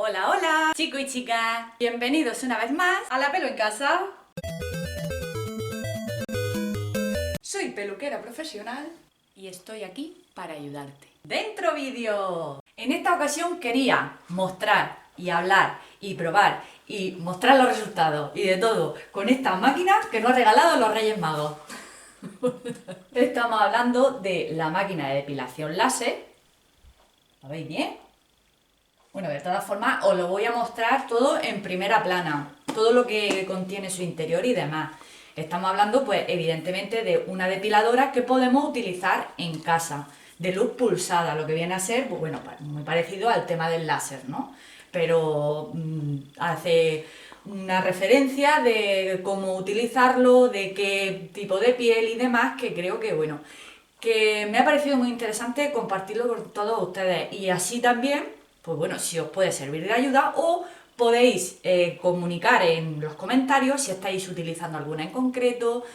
Hola, hola, chicos y chicas, bienvenidos una vez más a La Pelo en Casa. Soy peluquera profesional y estoy aquí para ayudarte. ¡Dentro vídeo! En esta ocasión quería mostrar y hablar y probar y mostrar los resultados y de todo con esta máquina que nos ha regalado los Reyes Magos. Estamos hablando de la máquina de depilación láser. ¿Lo veis bien? Bueno, de todas formas os lo voy a mostrar todo en primera plana, todo lo que contiene su interior y demás. Estamos hablando, pues, evidentemente de una depiladora que podemos utilizar en casa, de luz pulsada, lo que viene a ser, pues bueno, muy parecido al tema del láser, ¿no? Pero hace una referencia de cómo utilizarlo, de qué tipo de piel y demás, que creo que, bueno, que me ha parecido muy interesante compartirlo con todos ustedes y así también, pues bueno, si os puede servir de ayuda o podéis comunicar en los comentarios si estáis utilizando alguna en concreto,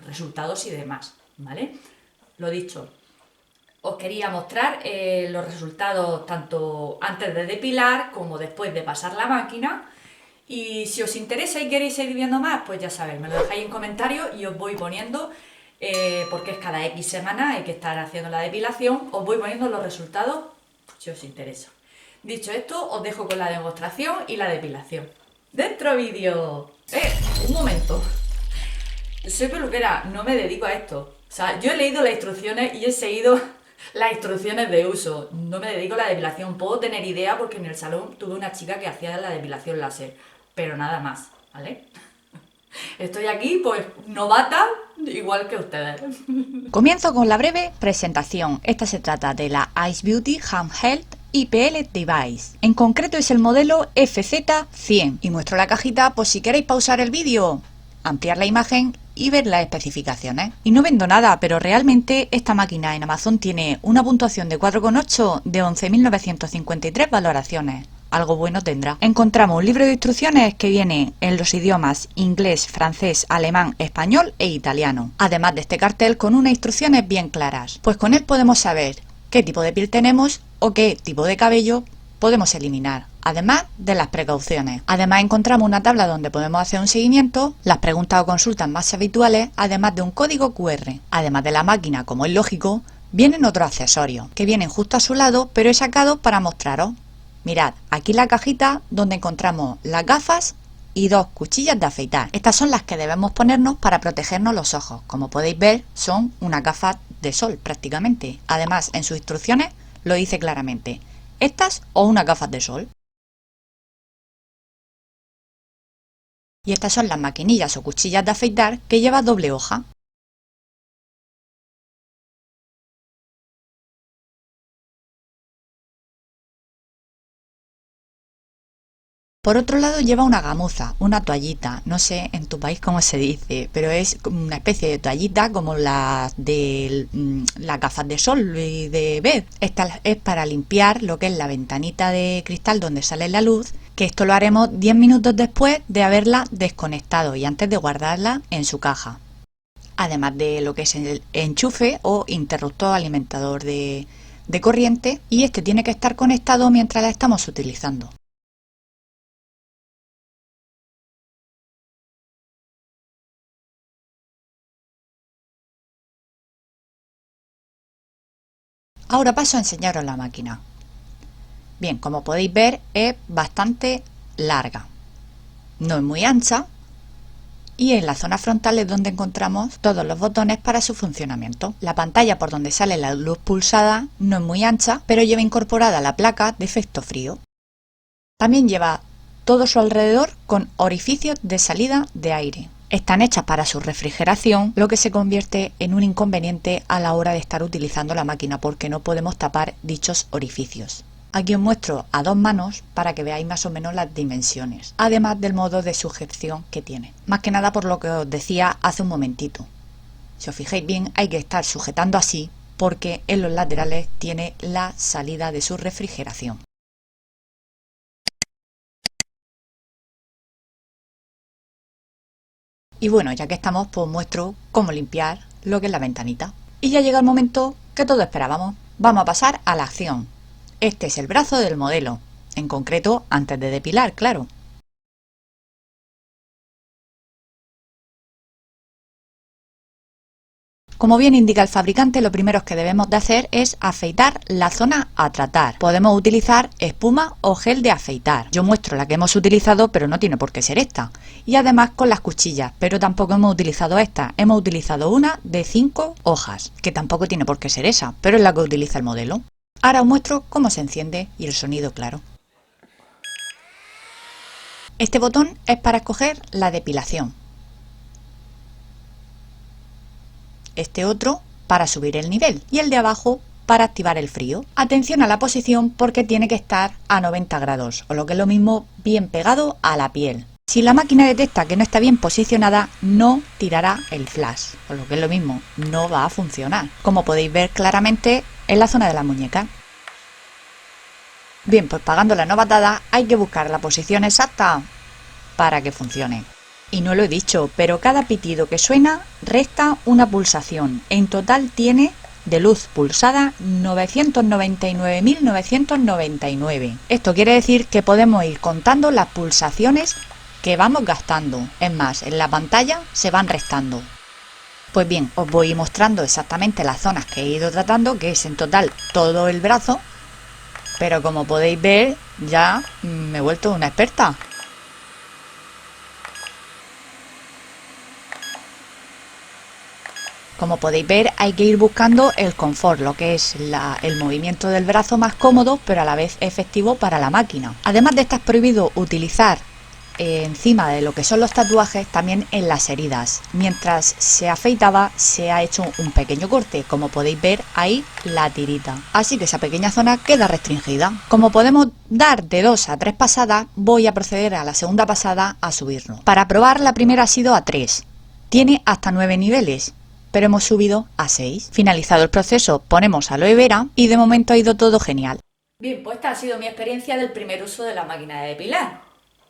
resultados y demás, ¿vale? Lo dicho, os quería mostrar los resultados tanto antes de depilar como después de pasar la máquina. Y si os interesa y queréis seguir viendo más, pues ya sabéis, me lo dejáis en comentarios y os voy poniendo, porque es cada X semana, hay que estar haciendo la depilación, os voy poniendo los resultados si os interesa. Dicho esto, os dejo con la demostración y la depilación. ¡Dentro vídeo! Un momento. Soy peluquera, no me dedico a esto. O sea, yo he leído las instrucciones y he seguido las instrucciones de uso. No me dedico a la depilación. Puedo tener idea porque en el salón tuve una chica que hacía la depilación láser, pero nada más, ¿vale? Estoy aquí, pues, novata, igual que ustedes. Comienzo con la breve presentación. Esta se trata de la Ice Beauty Handheld IPL Device. En concreto es el modelo FZ100. Y muestro la cajita por si queréis pausar el vídeo, ampliar la imagen y ver las especificaciones. Y no vendo nada, pero realmente esta máquina en Amazon tiene una puntuación de 4,8 de 11.953 valoraciones. Algo bueno tendrá. Encontramos un libro de instrucciones que viene en los idiomas inglés, francés, alemán, español e italiano. Además de este cartel con unas instrucciones bien claras. Pues con él podemos saber qué tipo de piel tenemos o qué tipo de cabello podemos eliminar, además de las precauciones. Además encontramos una tabla donde podemos hacer un seguimiento, las preguntas o consultas más habituales, además de un código QR. Además de la máquina, como es lógico, vienen otros accesorios, que vienen justo a su lado, pero he sacado para mostraros. Mirad, aquí la cajita donde encontramos las gafas y dos cuchillas de afeitar. Estas son las que debemos ponernos para protegernos los ojos. Como podéis ver, son unas gafas de sol prácticamente. Además, en sus instrucciones lo dice claramente. Estas o unas gafas de sol. Y estas son las maquinillas o cuchillas de afeitar que lleva doble hoja. Por otro lado lleva una gamuza, una toallita, no sé en tu país cómo se dice, pero es una especie de toallita como la de las gafas de sol y de ver. Esta es para limpiar lo que es la ventanita de cristal donde sale la luz, que esto lo haremos 10 minutos después de haberla desconectado y antes de guardarla en su caja. Además de lo que es el enchufe o interruptor alimentador de corriente, y este tiene que estar conectado mientras la estamos utilizando. Ahora paso a enseñaros la máquina. Bien, como podéis ver es bastante larga, no es muy ancha y en la zona frontal es donde encontramos todos los botones para su funcionamiento. La pantalla por donde sale la luz pulsada no es muy ancha, pero lleva incorporada la placa de efecto frío. También lleva todo su alrededor con orificios de salida de aire. Están hechas para su refrigeración, lo que se convierte en un inconveniente a la hora de estar utilizando la máquina porque no podemos tapar dichos orificios. Aquí os muestro a dos manos para que veáis más o menos las dimensiones, además del modo de sujeción que tiene. Más que nada por lo que os decía hace un momentito. Si os fijáis bien, hay que estar sujetando así porque en los laterales tiene la salida de su refrigeración. Y bueno, ya que estamos, pues muestro cómo limpiar lo que es la ventanita. Y ya llega el momento que todos esperábamos. Vamos a pasar a la acción. Este es el brazo del modelo. en concreto antes de depilar, claro. Como bien indica el fabricante, lo primero que debemos de hacer es afeitar la zona a tratar. Podemos utilizar espuma o gel de afeitar. Yo muestro la que hemos utilizado, pero no tiene por qué ser esta. Y además con las cuchillas, pero tampoco hemos utilizado esta. Hemos utilizado una de 5 hojas, que tampoco tiene por qué ser esa, pero es la que utiliza el modelo. Ahora os muestro cómo se enciende y el sonido claro. Este botón es para escoger la depilación. Este otro para subir el nivel y el de abajo para activar el frío. Atención a la posición porque tiene que estar a 90 grados o lo que es lo mismo bien pegado a la piel. Si la máquina detecta que no está bien posicionada no tirará el flash o lo que es lo mismo no va a funcionar, como podéis ver claramente en la zona de la muñeca. Bien, pues pagando la novatada hay que buscar la posición exacta para que funcione. Y no lo he dicho, pero cada pitido que suena resta una pulsación. En total tiene de luz pulsada 999.999. Esto quiere decir que podemos ir contando las pulsaciones que vamos gastando. Es más, en la pantalla se van restando. Pues bien, os voy mostrando exactamente las zonas que he ido tratando, que es en total todo el brazo. Pero como podéis ver, ya me he vuelto una experta. Como podéis ver, hay que ir buscando el confort, lo que es el movimiento del brazo más cómodo, pero a la vez efectivo para la máquina. Además de estar prohibido utilizar encima de lo que son los tatuajes, también en las heridas. Mientras se afeitaba, se ha hecho un pequeño corte, como podéis ver ahí la tirita. Así que esa pequeña zona queda restringida. Como podemos dar de 2 a 3 pasadas, voy a proceder a la segunda pasada a subirlo. Para probar, la primera ha sido a 3. Tiene hasta 9 niveles. Pero hemos subido a 6. Finalizado el proceso, ponemos aloe vera y de momento ha ido todo genial. Bien, pues esta ha sido mi experiencia del primer uso de la máquina de depilar.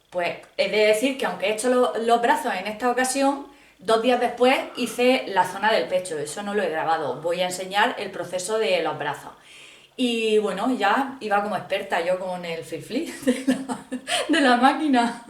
Pues he de decir que aunque he hecho los brazos en esta ocasión, 2 días después hice la zona del pecho. Eso no lo he grabado. Voy a enseñar el proceso de los brazos. Y bueno, ya iba como experta yo con el flip de la máquina.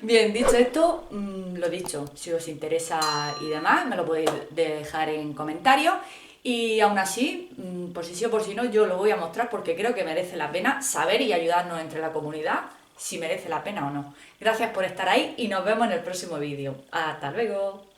Bien, dicho esto, lo dicho, si os interesa y demás, me lo podéis dejar en comentarios. Y aún así, por si sí o por si no, yo lo voy a mostrar porque creo que merece la pena saber y ayudarnos entre la comunidad si merece la pena o no. Gracias por estar ahí y nos vemos en el próximo vídeo. ¡Hasta luego!